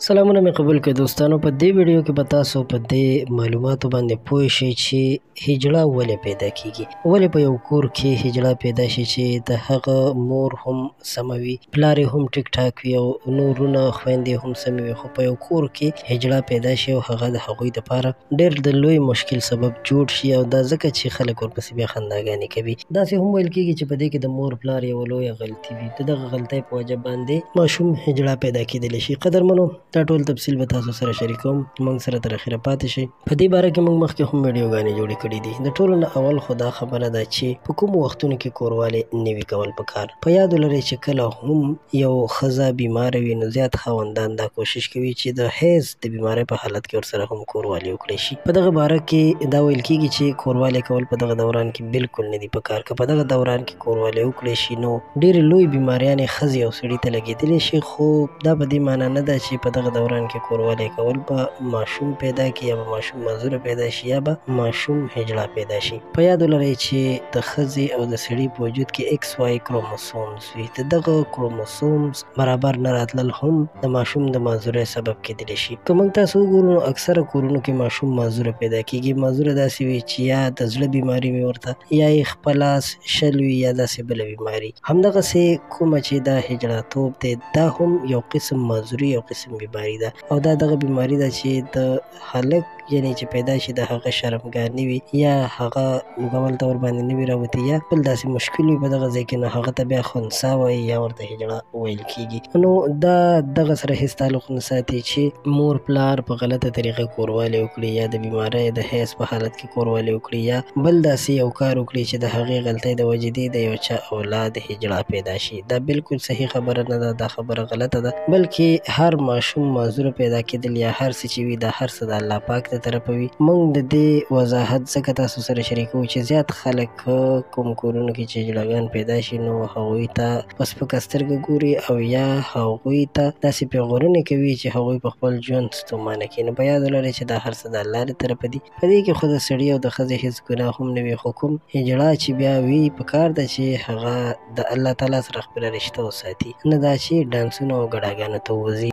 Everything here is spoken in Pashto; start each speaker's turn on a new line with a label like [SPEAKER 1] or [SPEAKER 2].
[SPEAKER 1] سلامونه مې قبول کړئ دوستانو. په دې ویډیو کې به تاسو په دې معلوماتو باندې پوه شئ چې هجړه ولې پیدا کیږي. ولې په یو کور کې هجړه پیدا شي چې د هغه مور هم سمه وي، پلار یې هم ټیک ټاک وي او نورونه خویندې هم سمې وي، خو په یو کور کې هجړه پیدا شي او هغه د هغوی دپاره ډېر د لوی مشکل سبب جوړ شي، او دا ځکه چې خلک ورپسې بیا خنداګانې کوي. داسې هم ویل کېږي چې په دې کې د مور پلار یوه لویه غلطي وي، د دغه غلطۍ په وجه باندې ماشوم هجړه پیدا کېدلی شي. قدرمنو، دا ټول تفصیل به تاسو سره شریکوم، موږ سره تر اخره پاتې شئ. په دې باره کې موږ مخکې هم ویډیوګانې جوړې کړي دي. د ټولو نه اول خو دا خبره ده چې په کومو وختونو کې کوروالی نه وي کول پکار. په یاد ولرئ چې کله هم یو ښځه بیماره وي نو زیات خاوندان دا کوشش کوي چې د حیض د بیمارۍ په حالت کې ورسره هم کوروالی وکړی شي. په دغه باره کې دا ویل کېږي چې کوروالی کول په دغه دوران کې بالکل نه دي پکار. که په دغه دوران کې کوروالی وکړی شي نو ډېرې لوی بیماریانې ښځې او سړي ته لګېدلی شي، خو دا په دې معنا نه ده چې په دغه دوران کې کوروالی کول به ماشوم پیدا کړي یا به ماشوم معذوره پیدا شي یا به ماشوم هجړه پیدا شي. په یاد ولرئ چې د ښځې او د سړي په وجود کې ایکس واي کروموسومز وي. د دغه کروموسومز برابر نه راتلل هم د ماشوم د معذورۍ سبب کېدلی شي. که موږ تاسو وګورو نو اکثره کورونو کې ماشوم معذوره پیدا کېږي. معذوره داسې وي چې یا د زړه بیماري وي ورته، یا یې خپلاس شل وي، یا داسې بله بیماري. همدغسې کومه چې دا هجړهتوب دی دا هم یو قسم معذوري، یو قسم بیماري ده، او دا دغه بیماري ده چې د هلک یعنی چې پیدا شي د هغه شرمګار نه وي، یا هغه مکمل طور باندې نه وي راوتی، یا بل داسې مشکل وي په دغه ځای کې، نو هغه ته بیا خنثی وایي یا ورته هجړه ویل کېږي. نو دا دغه سره هېڅ تعلق نه ساتي چې مور پلار په غلطه طریقه کوروالی وکړي، یا د بیمارۍ د حیض په حالت کې کوروالی وکړي، یا بل داسې یو کار وکړي چې د هغې غلطۍ د وجې دې د یو چا اولاد هجړه پیدا شي. دا بالکل صحیح خبره نه ده، دا خبره غلطه ده. بلکې هر ماشوم معذوره پیدا کېدل یا هر څه چې وي دا هر څه د الله پاک د طرفه وي. موږ د دې وضاحت ځکه تاسو سره شریکوو چې زیات خلک کوم کورونو کې چې هجړهګان پیدا شي نو هغوی ته په سپکه سترګه ګوري، او یا هغوی ته داسې پیغورنې کوي چې هغوی په خپل ژوند ستومانه کړي. نو په یاد ولرئ چې دا هر څه د الله له طرفه دي. په دې کې خو د سړي او د ښځې هېڅ ګناه هم نه وي، خو کوم هجړه چې بیا وي پکار ده چې هغه د الله تعالی سره خپله رشته وساتي، نه دا چې ډانسونو او ګډاګانو ته ووځي.